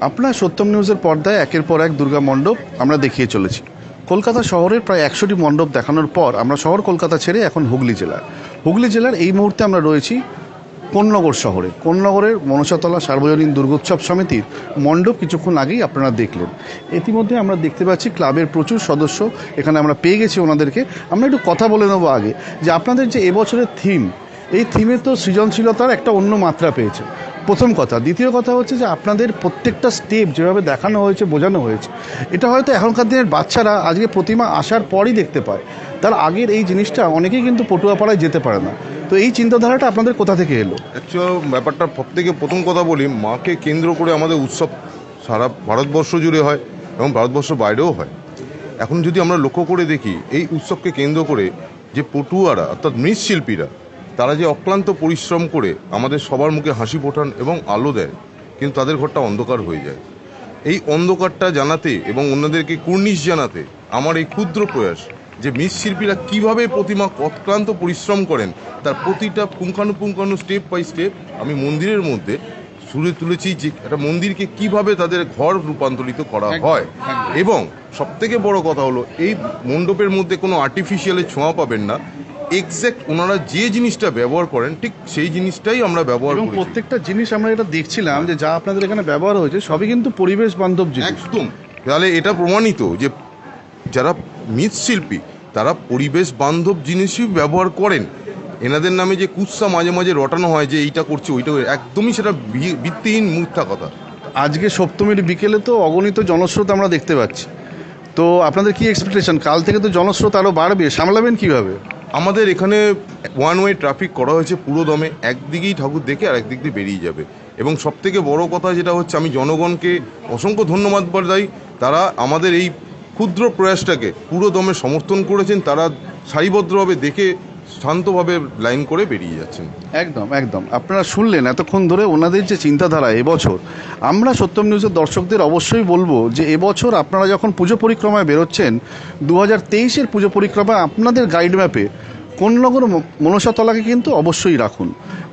আপনার সত্যম নিউজের পর্দায় একের পর এক দুর্গা মণ্ডপ আমরা দেখিয়ে চলেছি। কলকাতা শহরের প্রায় 100টি মণ্ডপ দেখানোর পর আমরা শহর কলকাতা ছেড়ে এখন হুগলি জেলার এই মুহূর্তে আমরা রয়েছি কোন্নগর শহরে। কোন্নগরের মনসাতলা সার্বজনীন দুর্গোৎসব সমিতির মণ্ডপ কিছুক্ষণ আগেই আপনারা দেখলেন। ইতিমধ্যে আমরা দেখতে পাচ্ছি ক্লাবের প্রচুর সদস্য এখানে আমরা পেয়ে গেছি ওনাদেরকে। আমরা একটু কথা বলে নেবো আগে যে আপনাদের যে এবছরের থিম, এই থিমে তো সৃজনশীলতার একটা অন্য মাত্রা পেয়েছে, প্রথম কথা। দ্বিতীয় কথা হচ্ছে যে আপনাদের প্রত্যেকটা স্টেপ যেভাবে দেখানো হয়েছে, বোঝানো হয়েছে, এটা হয়তো এখনকার দিনের বাচ্চারা আজকে প্রতিমা আসার পরই দেখতে পায়। তার আগের এই জিনিসটা অনেকেই কিন্তু পটুয়াপাড়ায় যেতে পারে না। তো এই চিন্তাধারাটা আপনাদের কোথা থেকে এলো? অ্যাকচুয়াল ব্যাপারটা থেকে প্রথম কথা বলি, মাকে কেন্দ্র করে আমাদের উৎসব সারা ভারতবর্ষ জুড়ে হয় এবং ভারতবর্ষের বাইরেও হয়। এখন যদি আমরা লক্ষ্য করে দেখি, এই উৎসবকে কেন্দ্র করে যে পটুয়ারা অর্থাৎ মৃৎশিল্পীরা, তারা যে অক্লান্ত পরিশ্রম করে আমাদের সবার মুখে হাসি ফোটান এবং আলো দেয়, কিন্তু তাদের ঘরটা অন্ধকার হয়ে যায়। এই অন্ধকারটা জানাতে এবং অন্যদেরকে কুর্নিশ জানাতে আমার এই ক্ষুদ্র প্রয়াস যে মৃৎশিল্পীরা কীভাবে প্রতিমা অক্লান্ত পরিশ্রম করেন, তার প্রতিটা পুঙ্খানুপুঙ্খানু স্টেপ বাই স্টেপ আমি মন্দিরের মধ্যে সুরে তুলেছি, যে একটা মন্দিরকে কিভাবে তাদের ঘর রূপান্তরিত করা হয়। এবং সবথেকে বড় কথা হলো, এই মণ্ডপের মধ্যে কোনো আর্টিফিশিয়ালের ছোঁয়া পাবেন না। এক্স্যাক্ট ওনারা যে জিনিসটা ব্যবহার করেন, ঠিক সেই জিনিসটাই আমরা ব্যবহার করি। প্রত্যেকটা জিনিস আমরা এটা দেখছিলাম যে যা আপনাদের এখানে ব্যবহার হয়েছে সবই কিন্তু পরিবেশ বান্ধব জিনিস। একদম। তাহলে এটা প্রমাণিত যে যারা মৃৎশিল্পী তারা পরিবেশ বান্ধব জিনিসই ব্যবহার করেন। এনাদের নামে যে কুৎসা মাঝে মাঝে রটানো হয় যে এইটা করছে ওইটা, একদমই সেটা ভিত্তিহীন মিথ্যা কথা। আজকে সপ্তমীর বিকেলে তো অগণিত জনস্রোত আমরা দেখতে পাচ্ছি। তো আপনাদের কি এক্সপেকটেশন? কাল থেকে তো জনস্রোত আরও বাড়বে, সামলাবেন কিভাবে? আমাদের এখানে ওয়ান ওয়ে ট্রাফিক করা হয়েছে পুরো দমে, একদিকেই ঠাকুর দেখে আর একদিক দিয়ে বেরিয়ে যাবে। এবং সবথেকে বড় কথা যেটা হচ্ছে, আমি জনগণকে অসংখ্য ধন্যবাদ জানাই, তারা আমাদের এই ক্ষুদ্র প্রয়াসটাকে পুরো দমে সমর্থন করেছেন। তারা সারিবদ্ধভাবে দেখে শান্তভাবে লাইন করে বেরিয়ে যাচ্ছেন। একদম একদম। আপনারা শুনলেন এতক্ষণ ধরে ওনাদের যে চিন্তাধারা। এবছর আমরা সত্যম নিউজের দর্শকদের অবশ্যই বলবো যে এবছর আপনারা যখন পুজো পরিক্রমায় বেরোচ্ছেন, 2023-এর পুজো পরিক্রমা আপনাদের গাইড ম্যাপে কোন্নগর মনসাতলাকে কিন্তু অবশ্যই রাখুন।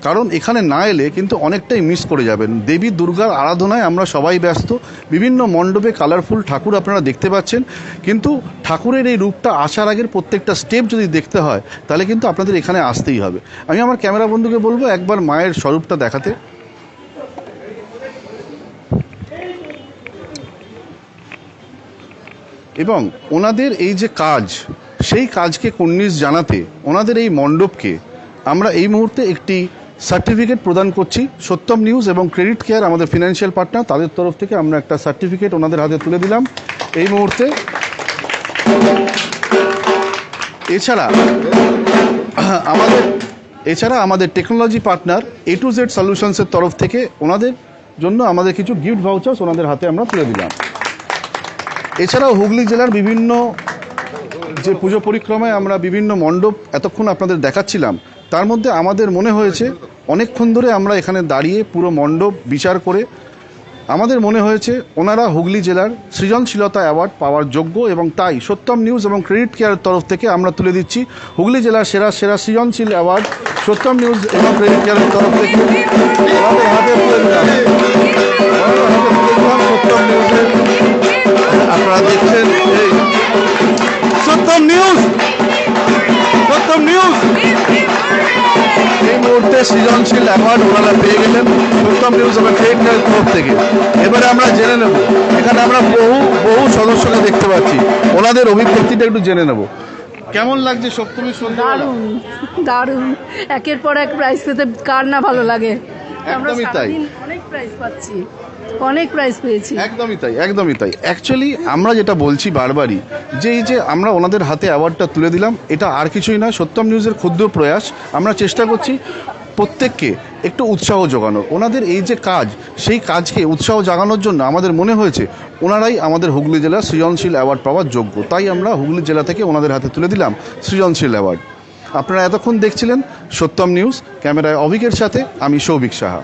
কারণ এখানে না এলে কিন্তু অনেকটাই মিস করে যাবেন। দেবী দুর্গার আরাধনায় আমরা সবাই ব্যস্ত, বিভিন্ন মণ্ডপে কালারফুল ঠাকুর আপনারা দেখতে পাচ্ছেন, কিন্তু ঠাকুরের এই রূপটা আসার আগের প্রত্যেকটা স্টেপ যদি দেখতে হয় তাহলে কিন্তু আপনাদের এখানে আসতেই হবে। আমি আমার ক্যামেরা বন্ধুকে বলবো একবার মায়ের স্বরূপটা দেখাতে। এবং ওনাদের এই যে কাজ, সেই কাজকে কুর্নিশ জানাতে ওনাদের এই মণ্ডপকে আমরা এই মুহূর্তে একটি সার্টিফিকেট প্রদান করছি। সত্যম নিউজ এবং ক্রেডিট কেয়ার আমাদের ফিনান্সিয়াল পার্টনার, তাদের তরফ থেকে আমরা একটা সার্টিফিকেট ওনাদের হাতে তুলে দিলাম এই মুহূর্তে। এছাড়া আমাদের technology partner A to Z সলিউশনসের তরফ থেকে ওনাদের জন্য আমাদের কিছু গিফট ভাউচার্স ওনাদের হাতে আমরা তুলে দিলাম। এছাড়াও হুগলি জেলার বিভিন্ন যে পুজো পরিক্রমায় আমরা বিভিন্ন মণ্ডপ এতক্ষণ আপনাদের দেখাচ্ছিলাম, তার মধ্যে আমাদের মনে হয়েছে অনেকক্ষণ ধরে আমরা এখানে দাঁড়িয়ে পুরো মণ্ডপ বিচার করে আমাদের মনে হয়েছে ওনারা হুগলি জেলার সৃজনশীলতা অ্যাওয়ার্ড পাওয়ার যোগ্য, এবং তাই সত্যম নিউজ এবং ক্রেডিট কেয়ারের তরফ থেকে আমরা তুলে দিচ্ছি হুগলি জেলার সেরা সেরা সৃজনশীল অ্যাওয়ার্ড সত্যম নিউজ এবং ক্রেডিট কেয়ারের তরফ থেকে আমাদের হাতে তুলে দিলাম। সত্যম নিউজের আপনারা দেখছেন এই সত্যম নিউজ এই মুহূর্তে সৃজনশীল অ্যাওয়ার্ড ওনারা পেয়ে গেলেন সত্যম নিউজ এবং ক্রেডিট কেয়ারের তরফ থেকে। এবারে আমরা জেনে নেব, এখানে আমরা বহু সদস্যকে দেখতে পাচ্ছি, ওনাদের অভিব্যক্তিটা একটু জেনে নেব। কেমন লাগছে সপ্তমীর সন্ধ্যা? দারুণ। একের পর এক প্রাইজ পেতে কার না ভালো লাগে। একদমই তাই, অনেক প্রাইজ পাচ্ছি, অনেক প্রাইজ পেয়েছি। একদমই তাই। অ্যাকচুয়ালি আমরা যেটা বলছি বারবারই, যে এই যে আমরা ওনাদের হাতে অ্যাওয়ার্ডটা তুলে দিলাম, এটা আর কিছুই না, সত্যম নিউজের ক্ষুদ্র প্রয়াস। আমরা চেষ্টা করছি প্রত্যেককে একটু উৎসাহ যোগানোর। ওনাদের এই যে কাজ, সেই কাজকে উৎসাহ জাগানোর জন্য আমাদের মনে হয়েছে ওনারাই আমাদের হুগলি জেলার সৃজনশীল অ্যাওয়ার্ড পাওয়ার যোগ্য। তাই আমরা হুগলি জেলা থেকে ওনাদের হাতে তুলে দিলাম সৃজনশীল অ্যাওয়ার্ড। আপনারা এতক্ষণ দেখছিলেন সত্যম নিউজ, ক্যামেরায় অভিকের সাথে আমি সৌভিক সাহা।